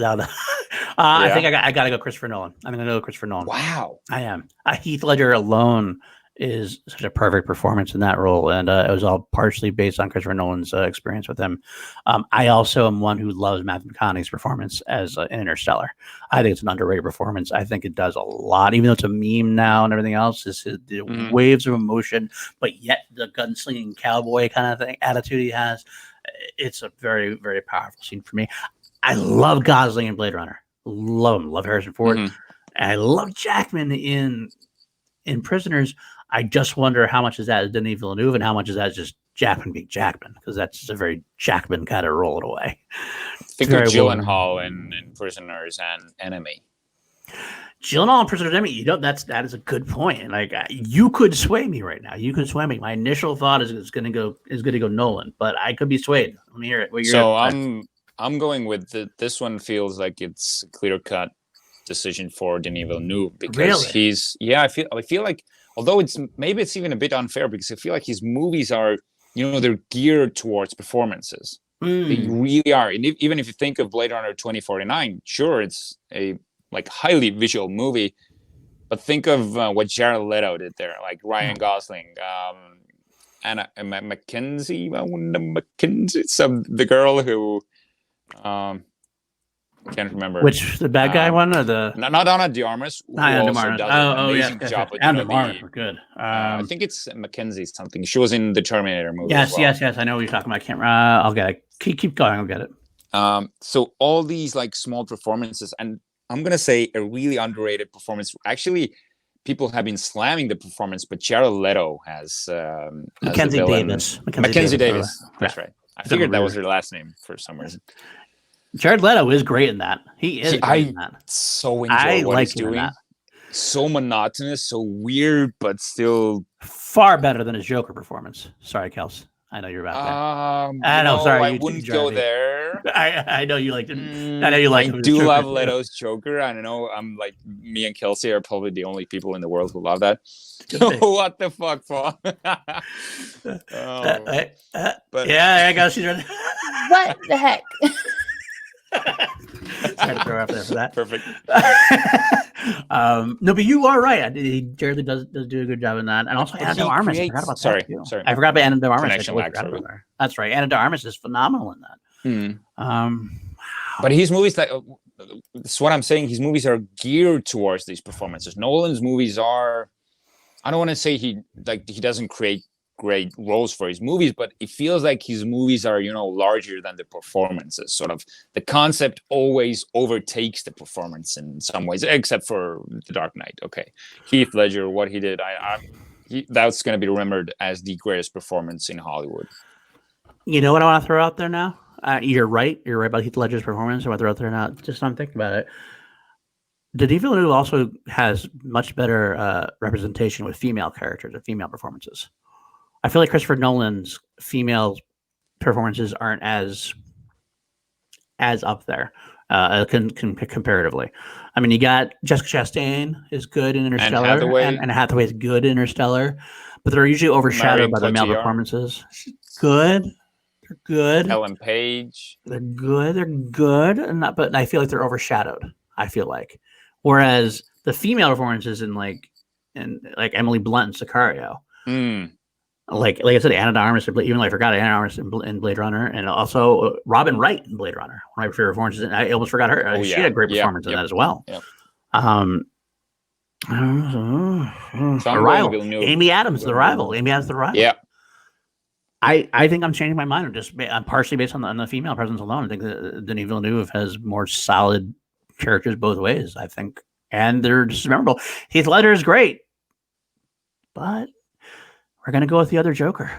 I think I got to go Christopher Nolan. I'm going to go Christopher Nolan. Wow. I am. Heath Ledger alone is such a perfect performance in that role, and it was all partially based on Christopher Nolan's experience with him. I also am one who loves Matthew McConaughey's performance as Interstellar. I think it's an underrated performance. I think it does a lot, even though it's a meme now and everything else. It's the waves of emotion, but yet the gunslinging cowboy kind of thing attitude he has. It's a very, very powerful scene for me. I love Gosling in Blade Runner. Love him. Love Harrison Ford. And I love Jackman in Prisoners. I just wonder how much is that Denis Villeneuve and how much is that just Jackman being Jackman, because that's just a very Jackman kind of roll it away. Think of Gyllenhaal in Prisoners and Enemy. Gyllenhaal in Prisoners and Enemy. That is a good point. Like you could sway me right now. You could sway me. My initial thought is going to go Nolan, but I could be swayed. Let me hear it. So I'm going with this one. Feels like it's a clear cut decision for Denis Villeneuve because I feel like. Although it's even a bit unfair because I feel like his movies are, they're geared towards performances. They really are. And even if you think of Blade Runner 2049, sure, it's a like highly visual movie, but think of what Jared Leto did there, like Ryan Gosling, Anna Mackenzie, so the girl who, I can't remember which the bad guy one or the not Anna de Armas. Amazing job. And the Armas were good. I think it's Mackenzie something. She was in the Terminator movie. Yes. I know what you're talking about. I can't. I'll get it. Keep going. I'll get it. So all these like small performances, and I'm gonna say a really underrated performance. Actually, people have been slamming the performance, but Jared Leto has Mackenzie Davis. Mackenzie Davis. That's right. I figured that was her last name for some reason. Jared Leto is great in that. He is great in that. So enjoy what he's doing. So monotonous, so weird, but still far better than his Joker performance. Sorry, Kels. I know you're about that. I know. Sorry, I wouldn't go there. I know you liked it. I know you liked it. I do love Leto's Joker. I don't know. I'm like, me and Kelsey are probably the only people in the world who love that. What the fuck, Paul? But yeah, I got you. What the heck? Sorry to throw out there for that. Perfect. No, but you are right. Jared does do a good job in that, and also Anna de Armas. I forgot about that too. I forgot about Anna de Armas. That's right. Anna de Armas is phenomenal in that. But his movies, that's what I'm saying. His movies are geared towards these performances. Nolan's movies are. I don't want to say he doesn't create great roles for his movies, but it feels like his movies are, larger than the performances. Sort of the concept always overtakes the performance in some ways, except for The Dark Knight. Okay, Heath Ledger, what he did, that's going to be remembered as the greatest performance in Hollywood. You know what I want to throw out there now? You're right. You're right about Heath Ledger's performance. I want to throw out there now. Just I'm thinking about it. Denis Villeneuve also has much better representation with female characters and female performances. I feel like Christopher Nolan's female performances aren't as up there comparatively. I mean, you got Jessica Chastain is good in Interstellar, and Hathaway is good in Interstellar, but they're usually overshadowed by the male performances. Good. They're good. Ellen Page. They're good. But I feel like they're overshadowed. I feel like, whereas the female performances in like Emily Blunt and Sicario. Like I said, Anna de Armas, even though I forgot Anna de Armas in Blade Runner, and also Robin Wright in Blade Runner, one of my favorite performances. And I almost forgot her. She had a great performance in that as well. Yep. Arrival. Amy Adams, The Rival. Yeah. I think I'm changing my mind. I'm partially based on the female presence alone. I think that Denis Villeneuve has more solid characters both ways, I think. And they're just memorable. Heath Ledger is great, but we're going to go with the other Joker.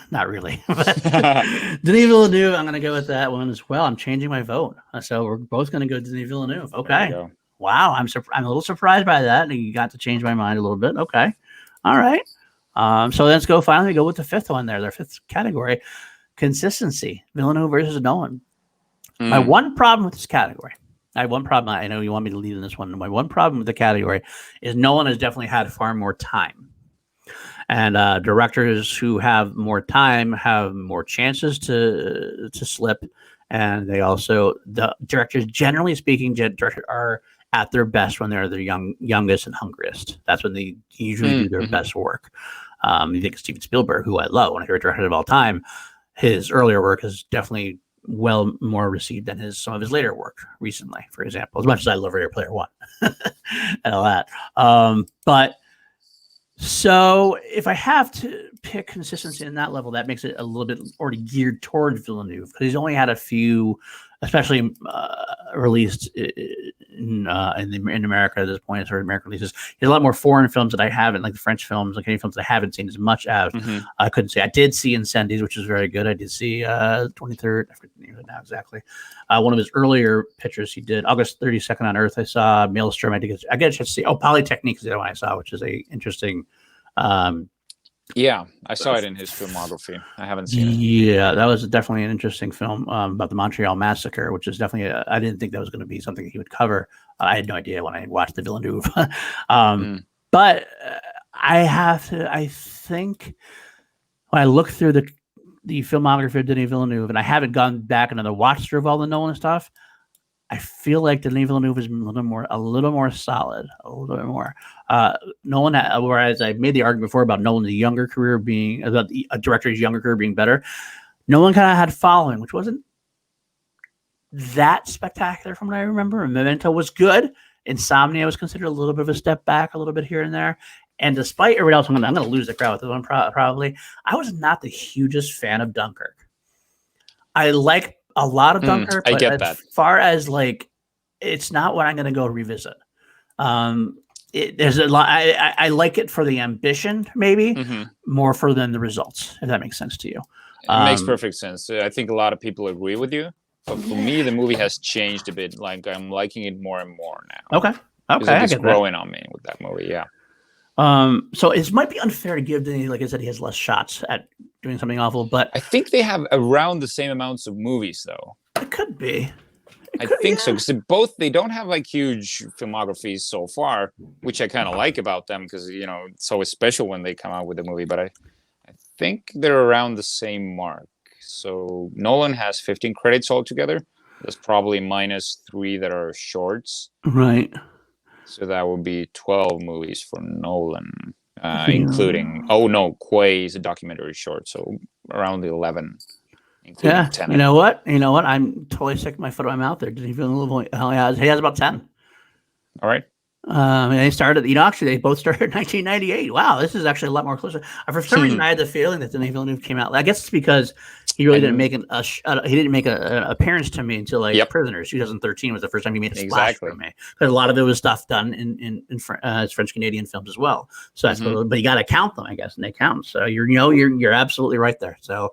Not really. But Denis Villeneuve, I'm going to go with that one as well. I'm changing my vote. So we're both going to go Denis Villeneuve. Okay. Wow. I'm a little surprised by that. You got to change my mind a little bit. Okay. All right. So let's finally go with the fifth one there. Their fifth category, consistency. Villeneuve versus Nolan. My one problem with this category, I have one problem. I know you want me to lead in this one. My one problem with the category is Nolan has definitely had far more time. And directors who have more time have more chances to slip. And they also, the directors, generally speaking, are at their best when they're their youngest and hungriest. That's when they usually do their best work. You think of Steven Spielberg, who I love, one of my favorite directors of all time. His earlier work is definitely well more received than some of his later work recently, for example, as much as I love Ready Player One and all that. But so if I have to pick consistency in that level, that makes it a little bit already geared towards Villeneuve, because he's only had a few, especially released in America at this point, sort of American releases. He has a lot more foreign films that I haven't, like the French films, like any films that I haven't seen as much as. I couldn't say. I did see Incendies, which is very good. I did see 23rd, I forget the name of it now exactly. One of his earlier pictures he did, August 32nd on Earth. I saw Maelstrom. I get a chance to see. Polytechnique is the one I saw, which is a interesting. Yeah, I saw it in his filmography. I haven't seen it. Yeah, that was definitely an interesting film about the Montreal Massacre, which is definitely I didn't think that was going to be something he would cover. I had no idea when I watched the Villeneuve. But I think when I look through the filmography of Denis Villeneuve, and I haven't gone back another watch through of all the Nolan stuff, I feel like Denis Villeneuve is a little more solid, a little bit more. Nolan, whereas I made the argument before about Nolan's younger career being, about a director's younger career being better, Nolan kind of had following, which wasn't that spectacular from what I remember. And Memento was good. Insomnia was considered a little bit of a step back, a little bit here and there. And despite everybody else, I'm going to lose the crowd with this one probably. I was not the hugest fan of Dunkirk. I like a lot of Dunkirk, but as far as like, it's not what I'm going to go revisit. there's a lot. I like it for the ambition, maybe more for than the results. If that makes sense to you, it makes perfect sense. I think a lot of people agree with you, but for me, the movie has changed a bit. Like I'm liking it more and more now. Okay, it's growing on me with that movie. Yeah. So it might be unfair to give Denis, like I said, he has less shots at doing something awful, but I think they have around the same amounts of movies, though. It could be. I think so, because they don't have like huge filmographies so far, which I kind of like about them, because it's always special when they come out with a movie. But I think they're around the same mark. So Nolan has 15 credits altogether. There's probably -3 that are shorts. Right. So that would be 12 movies for Nolan, including Quay is a documentary short, so around the 11. Yeah, Tenet. you know what? I'm totally sticking my foot in my mouth there. Did he feel a little? He has about 10. All right. They started. Actually, they both started in 1998. Wow, this is actually a lot more closer. For some reason, I had the feeling that Denis Villeneuve came out. I guess it's because he really didn't make an appearance to me until Prisoners. 2013 was the first time he made a splash for me. Because a lot of it was stuff done in French Canadian films as well. So that's but you got to count them, I guess, and they count. So you're absolutely right there. So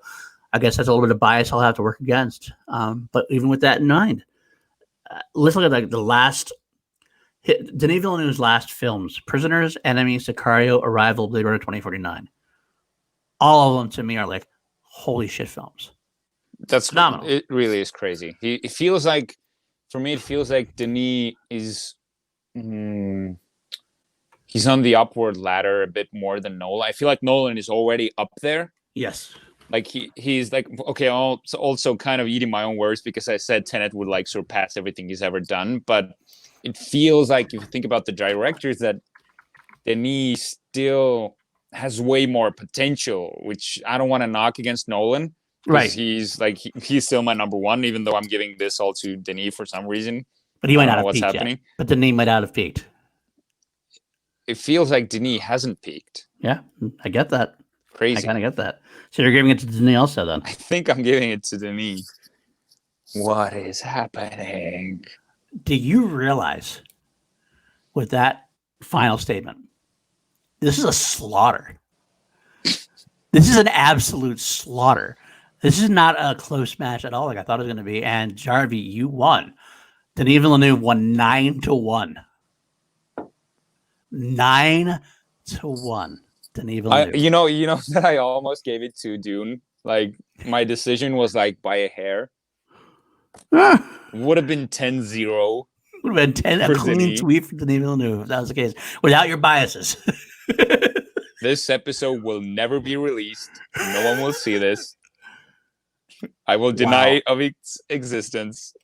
I guess that's a little bit of bias I'll have to work against. But even with that in mind, let's look at the last. Denis Villeneuve's last films: Prisoners, Enemy, Sicario, Arrival, Blade Runner 2049. All of them to me are like holy shit films. That's phenomenal. It really is crazy. It feels like, for me, it feels like Denis is he's on the upward ladder a bit more than Nolan. I feel like Nolan is already up there. Yes. Like he's like, okay, I'll also kind of eating my own words because I said Tenet would like surpass everything he's ever done, but it feels like, if you think about the directors, that Denis still has way more potential, which I don't want to knock against Nolan. Right. He's like, he's still my number one, even though I'm giving this all to Denis for some reason. But he might not have peaked yet. But Denis might not have peaked. It feels like Denis hasn't peaked. Yeah, I get that. Crazy. I kind of get that. So you're giving it to Denis also then? I think I'm giving it to Denis. What is happening? Do you realize with that final statement, this is a slaughter. This is an absolute slaughter. This is not a close match at all like I thought it was going to be. And Jarvi, you won. Denis Villeneuve won 9-1. 9-1. Denis Villeneuve. You know that I almost gave it to Dune. Like, my decision was like by a hair. Would have been 10-0. Would have been 10 a clean sweep for Denis Villeneuve if that was the case. Without your biases. This episode will never be released. No one will see this. I will deny of its existence.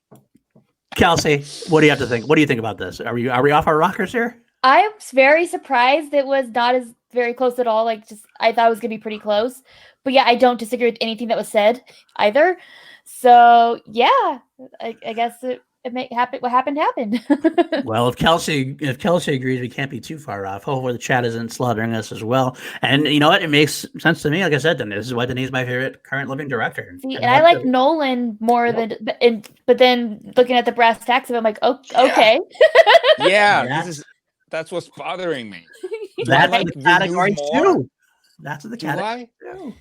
Kelsey, what do you have to think? What do you think about this? Are we off our rockers here? I was very surprised it was not as very close at all. Like, I thought it was gonna be pretty close. But yeah, I don't disagree with anything that was said either. So yeah, I guess it may happen. What happened happened. Well, if Kelsey agrees, we can't be too far off. Hopefully, the chat isn't slaughtering us as well. And you know what? It makes sense to me. Like I said, then this is why Denis is my favorite current living director. See, and I like Nolan more than, but then looking at the brass tacks of it, I'm like, oh, okay. Yeah, that's what's bothering me. That's like the category too. That's what the category too.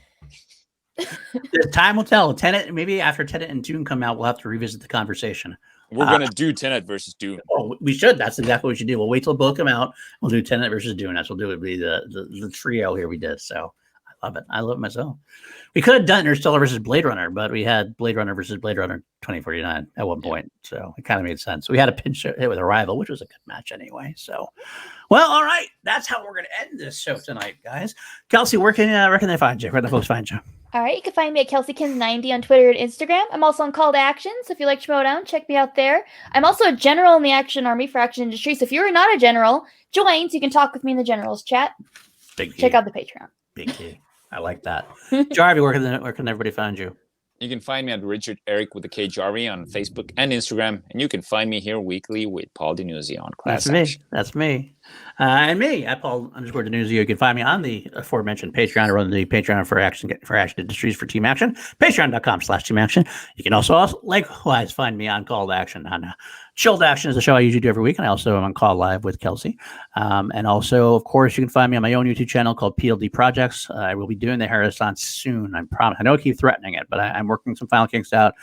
Time will tell. Tenet, maybe after Tenet and Dune come out, we'll have to revisit the conversation. We're gonna do Tenet versus Dune. Oh, we should. That's exactly what we should do. We'll wait till both come out. We'll do Tenet versus Dune. That's what we'll do. It'll be the trio here we did. So I love it. I love it myself. We could have done Interstellar versus Blade Runner, but we had Blade Runner versus Blade Runner 2049 at one point. So it kind of made sense. We had a pinch hit with Arrival, which was a good match anyway. So, well, all right. That's how we're going to end this show tonight, guys. Kelsey, where can they find you? Where can the folks find you? All right. You can find me at KelseyKins90 on Twitter and Instagram. I'm also on Call to Action. So if you like Schmodown, check me out there. I'm also a general in the Action Army for Action Industry. So if you're not a general, join so you can talk with me in the generals chat. Check out the Patreon. Big key. I like that. Jarvi, where can everybody find you? You can find me at Richard Eric with the K Jarvi on Facebook and Instagram, and you can find me here weekly with Paul Denuzzi on Class Action. That's me. And me, at Paul_Denuzio. You can find me on the aforementioned Patreon. I run the Patreon for Action Industries for Team Action. Patreon.com/Team Action. You can also likewise find me on Call to Action. On Chilled Action is the show I usually do every week, and I also am on Call Live with Kelsey. And also, of course, you can find me on my own YouTube channel called PLD Projects. I will be doing the Harrison soon. I promise. I know I keep threatening it, but I'm working some final kinks out.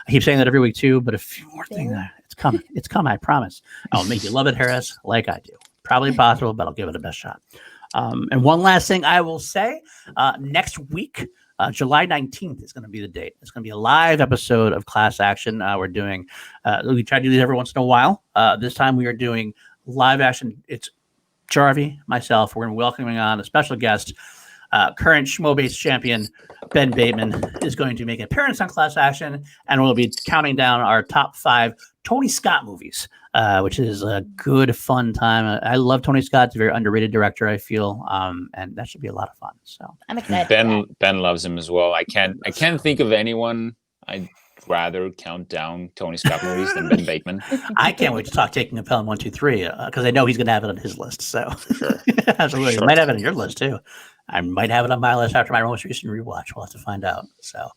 I keep saying that every week too, but a few more things. It's coming. It's coming. I promise. I'll make you love it, Harris, like I do. Probably impossible, but I'll give it a best shot. And one last thing I will say, next week, July 19th is going to be the date. It's going to be a live episode of Class Action. We're doing, we try to do these every once in a while. This time we are doing live action. It's Jarvi, myself. We're welcoming on a special guest. Current Schmo-based champion Ben Bateman is going to make an appearance on Class Action, and we'll be counting down our top 5 Tony Scott movies, which is a good, fun time. I love Tony Scott. He's a very underrated director, I feel, and that should be a lot of fun. So I'm excited. Ben loves him as well. I can't think of anyone I'd rather count down Tony Scott movies than Ben Bateman. I can't wait to talk Taking a Pelham 1, 2, 3 because I know he's going to have it on his list. So absolutely, Sure. You might have it on your list too. I might have it on my list after my most recent rewatch. We'll have to find out. So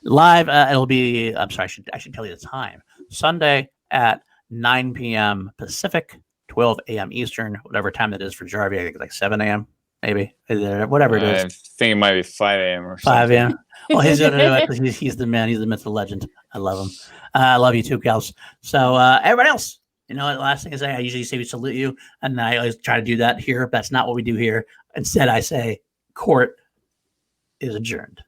live, it'll be. I'm sorry, I should tell you the time. Sunday at 9 p.m. Pacific, 12 a.m. Eastern, whatever time that is for Jarvi. I think it's like 7 a.m. maybe, whatever it is. I think it might be 5 a.m. or 5 a.m. Well, he's going to do it because he's the man. He's the myth, the legend. I love him. I love you too, Kels. So everyone else, the last thing is I usually say we salute you, and I always try to do that here. But that's not what we do here. Instead, I say court is adjourned.